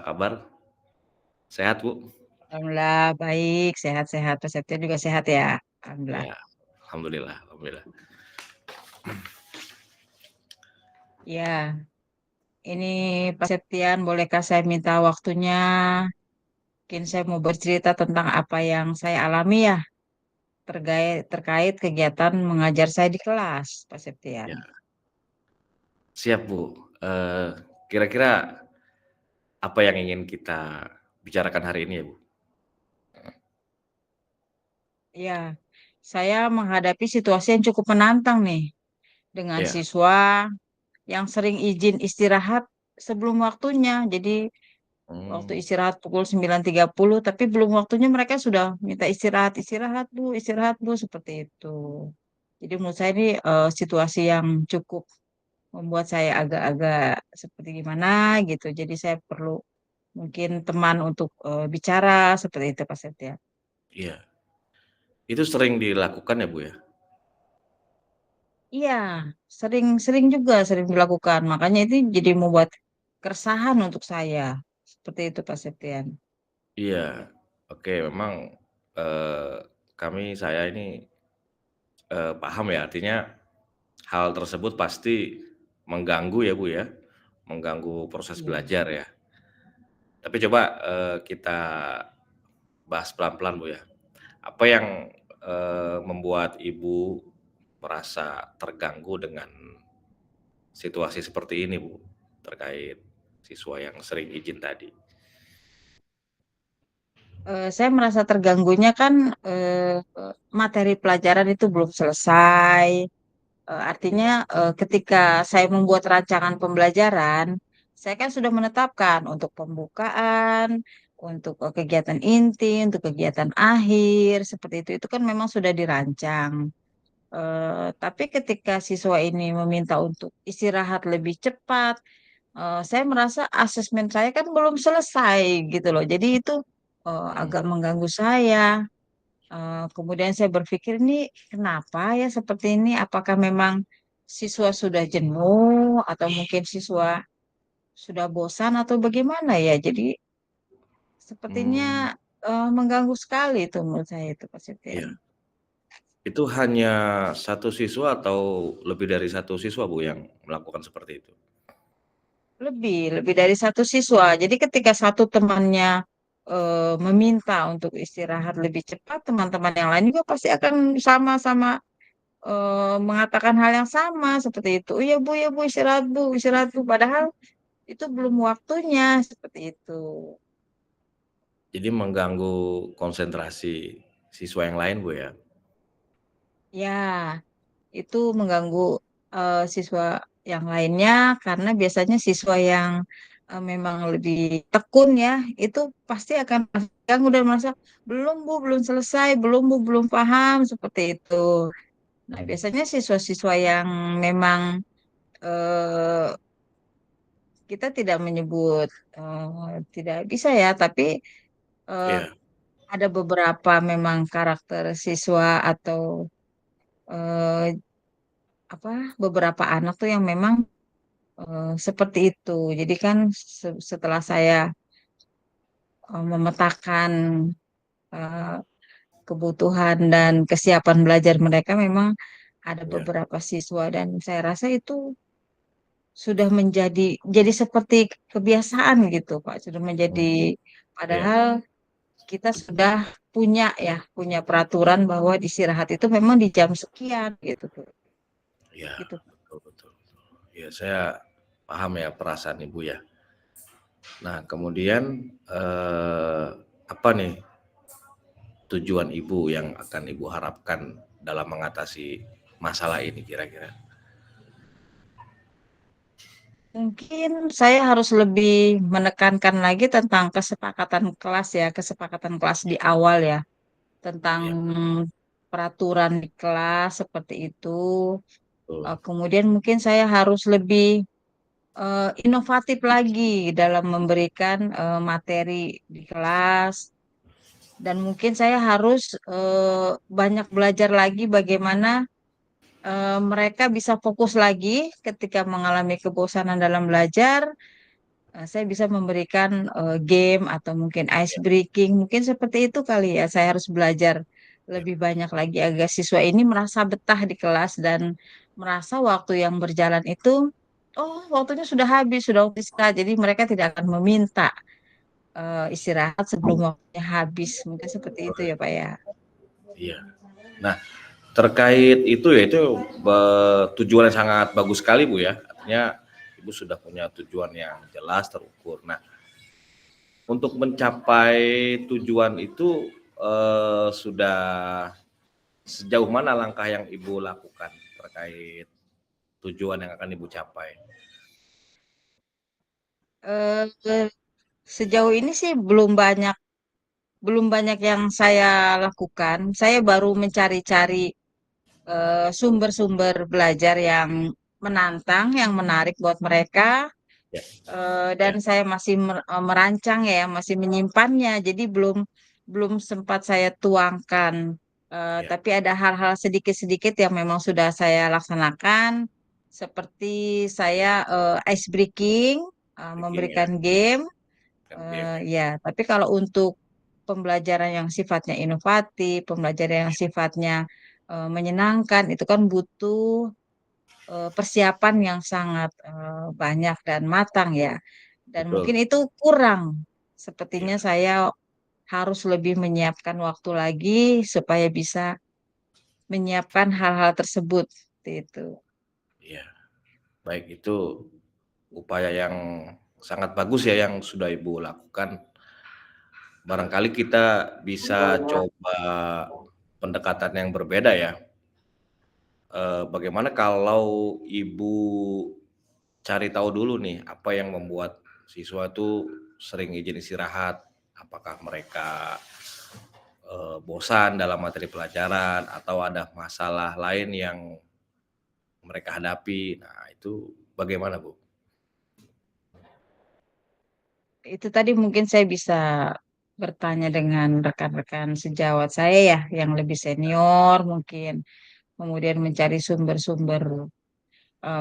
kabar? Sehat, Bu? Alhamdulillah baik, sehat-sehat. Pak Septian juga sehat ya? Alhamdulillah. Ya, alhamdulillah alhamdulillah. Ya, ini Pak Septian, bolehkah saya minta waktunya? Mungkin saya mau bercerita tentang apa yang saya alami ya, terkait kegiatan mengajar saya di kelas, Pak Septian. Ya, siap, Bu. Kira-kira apa yang ingin kita bicarakan hari ini ya, Bu? Ya, saya menghadapi situasi yang cukup menantang nih, dengan Ya, siswa yang sering izin istirahat sebelum waktunya. Jadi waktu mmm, istirahat pukul 9.30, tapi belum waktunya mereka sudah minta istirahat, istirahat Bu, seperti itu. Jadi menurut saya ini situasi yang cukup membuat saya agak-agak seperti gimana gitu. Jadi saya perlu mungkin teman untuk bicara seperti itu Pak Setia. iya. Itu sering dilakukan ya, Bu, ya? Iya, sering juga sering dilakukan. Makanya itu jadi membuat keresahan untuk saya. Seperti itu Pak Septian. Iya. Oke, memang, eee, saya ini, paham ya, artinya hal tersebut pasti mengganggu ya, Bu, ya? Mengganggu proses Iya. belajar ya. Tapi coba, kita bahas pelan-pelan, Bu, ya. Apa yang, membuat Ibu merasa terganggu dengan situasi seperti ini, Bu? Terkait siswa yang sering izin tadi. Saya merasa terganggunya kan materi pelajaran itu belum selesai. Artinya ketika saya membuat rancangan pembelajaran, saya kan sudah menetapkan untuk pembukaan, untuk kegiatan inti, untuk kegiatan akhir, seperti itu kan memang sudah dirancang. Tapi ketika siswa ini meminta untuk istirahat lebih cepat, saya merasa asesmen saya kan belum selesai gitu loh. Jadi itu Mhm, agak mengganggu saya. Kemudian saya berpikir ini kenapa ya seperti ini? Apakah memang siswa sudah jenuh atau mungkin siswa sudah bosan atau bagaimana ya? Jadi sepertinya mmm, mengganggu sekali itu menurut saya itu Pak Setian. iya. Itu hanya satu siswa atau lebih dari satu siswa, Bu, yang melakukan seperti itu? Lebih dari satu siswa. Jadi ketika satu temannya meminta untuk istirahat lebih cepat, teman-teman yang lain juga pasti akan sama-sama mengatakan hal yang sama seperti itu. Oh ya Bu, istirahat Bu, istirahat Bu. Padahal itu belum waktunya seperti itu. Jadi mengganggu konsentrasi siswa yang lain, Bu, ya? Ya, itu mengganggu siswa yang lainnya karena biasanya siswa yang memang lebih tekun ya, itu pasti akan mengganggu dan merasa belum Bu, belum selesai, belum Bu, belum paham seperti itu. Nah, biasanya siswa-siswa yang memang eh, kita tidak menyebut tidak bisa ya, tapi eh, Iya ada beberapa memang karakter siswa atau eh, apa beberapa anak tuh yang memang seperti itu. Jadi kan setelah saya memetakan eh, kebutuhan dan kesiapan belajar mereka, memang ada iya, beberapa siswa dan saya rasa itu sudah jadi seperti kebiasaan gitu, Pak. Sudah menjadi mhm, iya padahal kita sudah punya peraturan bahwa istirahat itu memang di jam sekian gitu tuh. iya, Gitu. betul betul betul. Iya, saya paham ya perasaan Ibu ya. Nah, kemudian, apa nih tujuan Ibu yang akan Ibu harapkan dalam mengatasi masalah ini kira-kira? Mungkin saya harus lebih menekankan lagi tentang kesepakatan kelas di awal ya, tentang Iya, peraturan di kelas seperti itu. betul. Kemudian mungkin saya harus lebih inovatif lagi dalam memberikan materi di kelas, dan mungkin saya harus banyak belajar lagi bagaimana mereka bisa fokus lagi ketika mengalami kebosanan dalam belajar. Saya bisa memberikan game atau mungkin ice Ya, breaking, mungkin seperti itu kali ya. Saya harus belajar ya, lebih banyak lagi agar siswa ini merasa betah di kelas dan merasa waktu yang berjalan itu, oh waktunya sudah habis, sudah waktu istirahat. Jadi mereka tidak akan meminta istirahat sebelum waktunya habis. Mungkin seperti itu ya Pak ya. iya. Nah, terkait itu ya itu tujuan yang sangat bagus sekali Bu ya. Artinya Ibu sudah punya tujuan yang jelas terukur. Nah, untuk mencapai tujuan itu sudah sejauh mana langkah yang Ibu lakukan terkait tujuan yang akan Ibu capai? Eh, Sejauh ini sih belum banyak yang saya lakukan. Saya baru mencari-cari sumber-sumber belajar yang menantang, yang menarik buat mereka, Ya, dan ya, saya masih merancang ya, masih menyimpannya. Jadi belum belum sempat saya tuangkan. ya, Tapi ada hal-hal sedikit-sedikit yang memang sudah saya laksanakan, seperti saya ice breaking, bikin ya, memberikan game. kan game ya. Ya, tapi kalau untuk pembelajaran yang sifatnya inovatif, pembelajaran yang sifatnya menyenangkan, itu kan butuh persiapan yang sangat banyak dan matang ya. Dan mungkin Betul. itu kurang. Sepertinya Iya, saya harus lebih menyiapkan waktu lagi supaya bisa menyiapkan hal-hal tersebut. Seperti itu. iya. Baik itu upaya yang sangat bagus ya yang sudah Ibu lakukan. Barangkali kita bisa coba pendekatan yang berbeda ya. Bagaimana kalau Ibu cari tahu dulu nih, apa yang membuat siswa itu sering izin istirahat? Apakah mereka bosan dalam materi pelajaran atau ada masalah lain yang mereka hadapi? Nah, itu bagaimana, Bu? Itu tadi mungkin saya bisa bertanya dengan rekan-rekan sejawat saya ya, yang lebih senior mungkin. Kemudian mencari sumber-sumber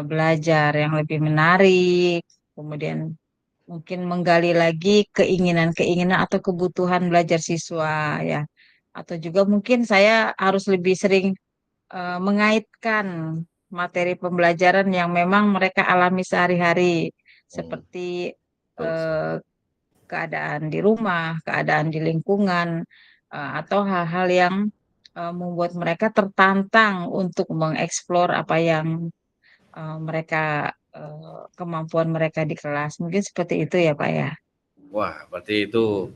belajar yang lebih menarik, kemudian mungkin menggali lagi keinginan-keinginan atau kebutuhan belajar siswa ya. Atau juga mungkin saya harus lebih sering mengaitkan materi pembelajaran yang memang mereka alami sehari-hari, Hmm, seperti betul. eh, keadaan di rumah, keadaan di lingkungan, atau hal-hal yang membuat mereka tertantang untuk mengeksplor apa yang kemampuan mereka di kelas. Mungkin seperti itu ya, Pak ya. Wah, berarti itu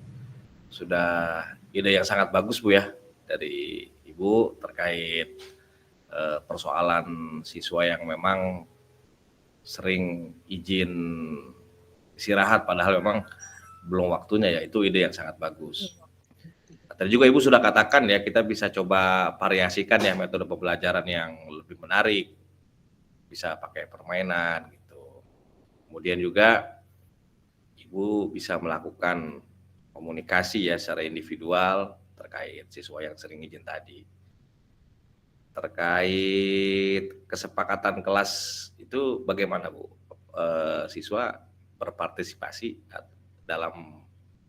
sudah ide yang sangat bagus Bu ya dari Ibu terkait persoalan siswa yang memang sering izin istirahat padahal memang belum waktunya ya itu ide yang sangat bagus. Tadi juga Ibu sudah katakan ya kita bisa coba variasikan ya metode pembelajaran yang lebih menarik, bisa pakai permainan gitu. Kemudian juga Ibu bisa melakukan komunikasi ya secara individual terkait siswa yang sering izin tadi. Terkait kesepakatan kelas itu bagaimana Bu? Siswa berpartisipasi dalam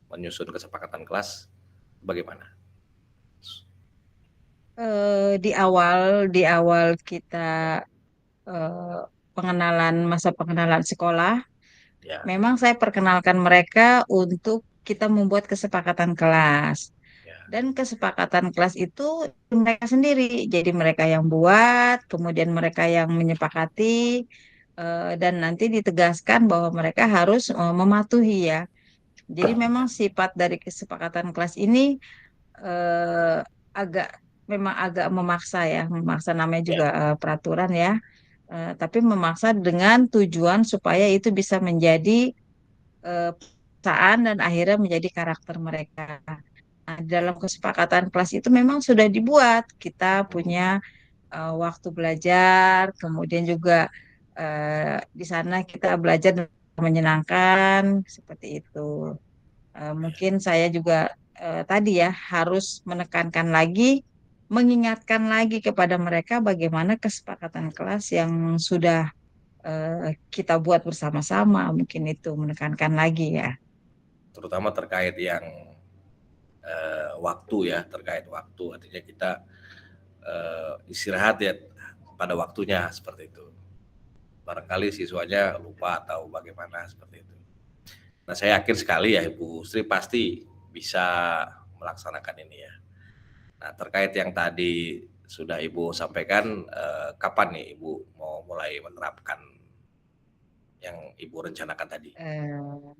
menyusun kesepakatan kelas bagaimana? Di awal kita eh, masa pengenalan sekolah, Ya, memang saya perkenalkan mereka untuk kita membuat kesepakatan kelas. ya, Dan kesepakatan kelas itu mereka sendiri. Jadi mereka yang buat, kemudian mereka yang menyepakati, dan nanti ditegaskan bahwa mereka harus mematuhi ya. Jadi memang sifat dari kesepakatan kelas ini eh, agak memang agak memaksa ya, memaksa namanya ya, juga peraturan ya. Tapi memaksa dengan tujuan supaya itu bisa menjadi perusahaan dan akhirnya menjadi karakter mereka. Nah, dalam kesepakatan kelas itu memang sudah dibuat. Kita punya waktu belajar, kemudian juga di sana kita belajar dengan menyenangkan, seperti itu. Mungkin saya juga tadi ya harus menekankan lagi, mengingatkan lagi kepada mereka bagaimana kesepakatan kelas yang sudah kita buat bersama-sama, mungkin itu menekankan lagi ya. Terutama terkait yang waktu ya, terkait waktu artinya kita istirahat ya pada waktunya seperti itu. Barangkali siswanya lupa atau bagaimana seperti itu. Nah, saya yakin sekali ya Ibu Sri pasti bisa melaksanakan ini ya. Nah, terkait yang tadi sudah Ibu sampaikan, kapan nih Ibu mau mulai menerapkan yang Ibu rencanakan tadi? Eh,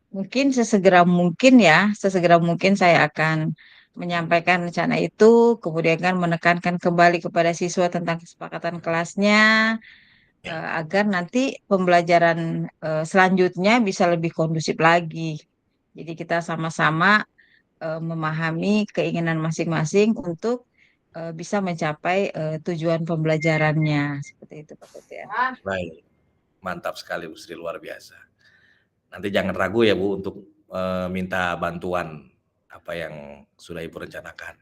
Mungkin sesegera mungkin ya, sesegera mungkin saya akan menyampaikan rencana itu, kemudian kan menekankan kembali kepada siswa tentang kesepakatan kelasnya, Ya, agar nanti pembelajaran selanjutnya bisa lebih kondusif lagi. Jadi kita sama-sama memahami keinginan masing-masing untuk bisa mencapai tujuan pembelajarannya. Seperti itu, Pak Setia. baik. Mantap sekali Bu Sri, luar biasa. Nanti jangan ragu ya Bu untuk minta bantuan apa yang sudah Ibu rencanakan.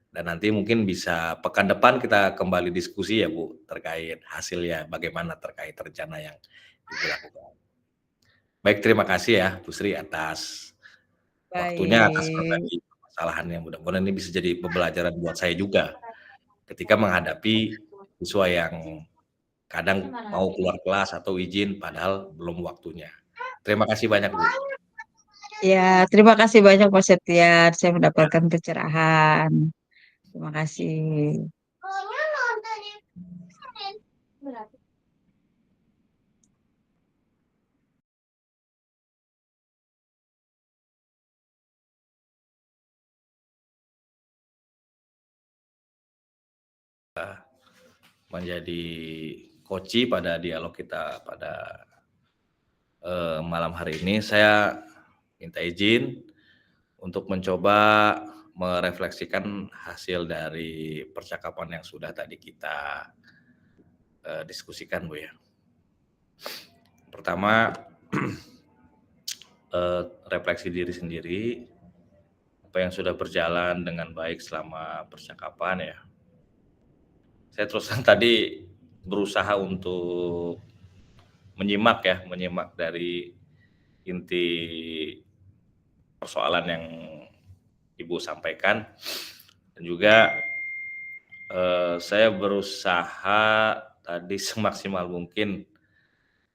Dan nanti mungkin bisa pekan depan kita kembali diskusi ya Bu terkait hasilnya bagaimana terkait rencana yang Ibu lakukan. Baik, terima kasih ya Bu Sri atas waktunya, atas Baik. berbagi permasalahan yang mudah-mudahan ini bisa jadi pembelajaran buat saya juga ketika menghadapi siswa yang kadang mau keluar kelas atau izin padahal belum waktunya. Terima kasih banyak Bu. Ya, terima kasih banyak Pak Septian. Saya Ya. mendapatkan pencerahan. Terima kasih. Menjadi koci pada dialog kita pada malam hari ini. Saya minta izin untuk mencoba merefleksikan hasil dari percakapan yang sudah tadi kita diskusikan, Bu ya. Pertama, refleksi diri sendiri, apa yang sudah berjalan dengan baik selama percakapan ya. Saya teruskan tadi berusaha untuk menyimak dari inti persoalan yang Ibu sampaikan dan juga saya berusaha tadi semaksimal mungkin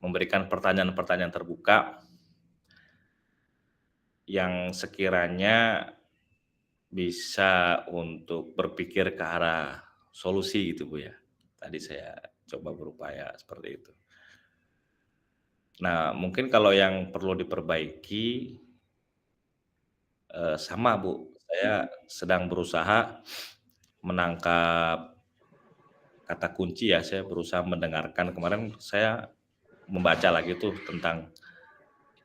memberikan pertanyaan-pertanyaan terbuka yang sekiranya bisa untuk berpikir ke arah solusi gitu Bu ya. Tadi saya coba berupaya seperti itu. Nah, mungkin kalau yang perlu diperbaiki sama Bu, saya sedang berusaha menangkap kata kunci ya, saya berusaha mendengarkan. Kemarin saya membaca lagi tuh tentang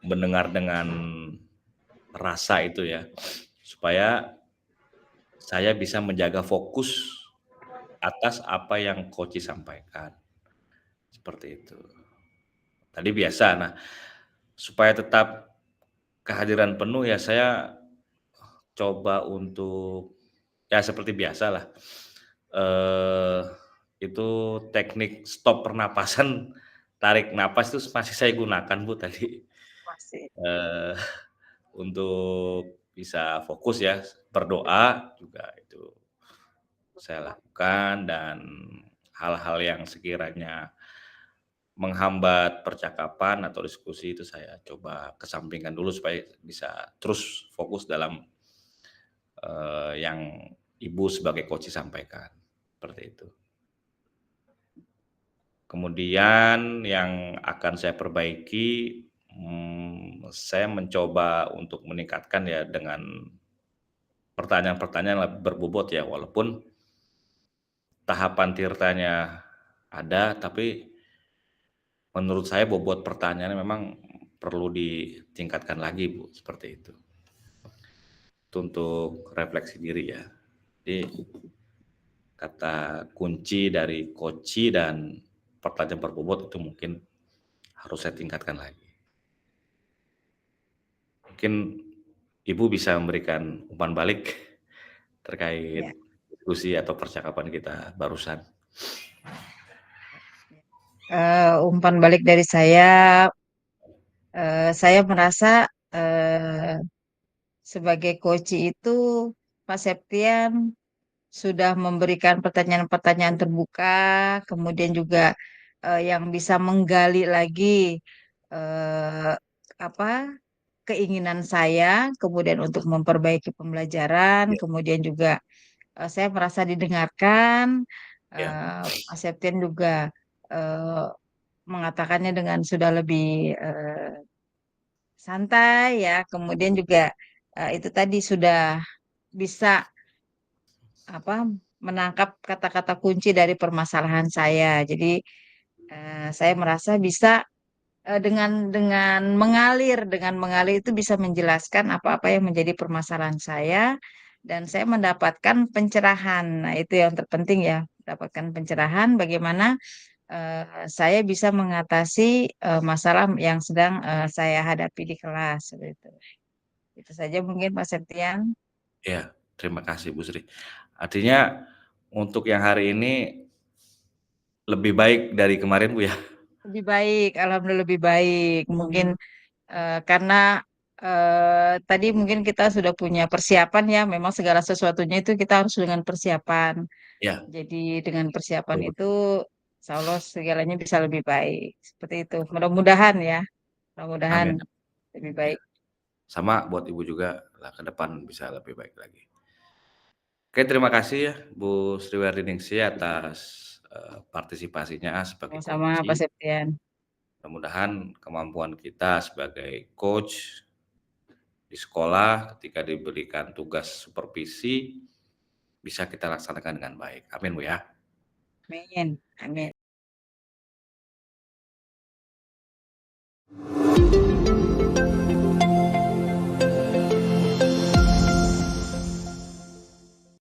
mendengar dengan rasa itu ya, supaya saya bisa menjaga fokus atas apa yang coach sampaikan, seperti itu. Tadi biasa, nah supaya tetap kehadiran penuh ya saya coba untuk ya seperti biasalah, eee, itu teknik stop pernapasan, tarik napas itu masih saya gunakan Bu tadi, Masih. eee, untuk bisa fokus ya, berdoa juga itu saya lakukan dan hal-hal yang sekiranya menghambat percakapan atau diskusi itu saya coba kesampingkan dulu supaya bisa terus fokus dalam, yang Ibu sebagai coach sampaikan, seperti itu. Kemudian yang akan saya perbaiki, saya mencoba untuk meningkatkan ya dengan pertanyaan-pertanyaan berbobot ya, walaupun tahapan tirtanya ada, tapi menurut saya bobot pertanyaannya memang perlu ditingkatkan lagi Bu, seperti itu. Itu untuk refleksi diri ya. Jadi kata kunci dari koci dan pertanyaan berbobot itu mungkin harus saya tingkatkan lagi. Mungkin Ibu bisa memberikan umpan balik terkait Ya. diskusi atau percakapan kita barusan. Umpan balik dari saya merasa sebagai coach itu Pak Septian sudah memberikan pertanyaan-pertanyaan terbuka, kemudian juga yang bisa menggali lagi eh, apa keinginan saya, kemudian untuk memperbaiki pembelajaran, Ya, kemudian juga saya merasa didengarkan. ya, Pak Septian juga eh, mengatakannya dengan sudah lebih santai ya, kemudian juga itu tadi sudah bisa apa menangkap kata-kata kunci dari permasalahan saya. Jadi saya merasa bisa dengan mengalir itu bisa menjelaskan apa-apa yang menjadi permasalahan saya dan saya mendapatkan pencerahan. Nah, itu yang terpenting ya, mendapatkan pencerahan bagaimana saya bisa mengatasi masalah yang sedang saya hadapi di kelas seperti itu. Itu saja mungkin Pak Septian. ya, terima kasih Bu Sri. Artinya untuk yang hari ini lebih baik dari kemarin Bu ya? Lebih baik, alhamdulillah lebih baik. Mungkin karena tadi mungkin kita sudah punya persiapan ya. Memang segala sesuatunya itu kita harus dengan persiapan. Ya, Jadi dengan persiapan betul itu, betul. insya Allah segalanya bisa lebih baik. Seperti itu. Mudah-mudahan ya, mudah-mudahan Amin, lebih ya. baik. Sama buat Ibu juga lah ke depan bisa lebih baik lagi. Oke, terima kasih ya Bu Sriwerdiningsih atas, partisipasinya sebagai Sama-sama Pak coaching. Septian. Mudah-mudahan kemampuan kita sebagai coach di sekolah ketika diberikan tugas supervisi bisa kita laksanakan dengan baik. Amin Bu ya. Amin. Amin.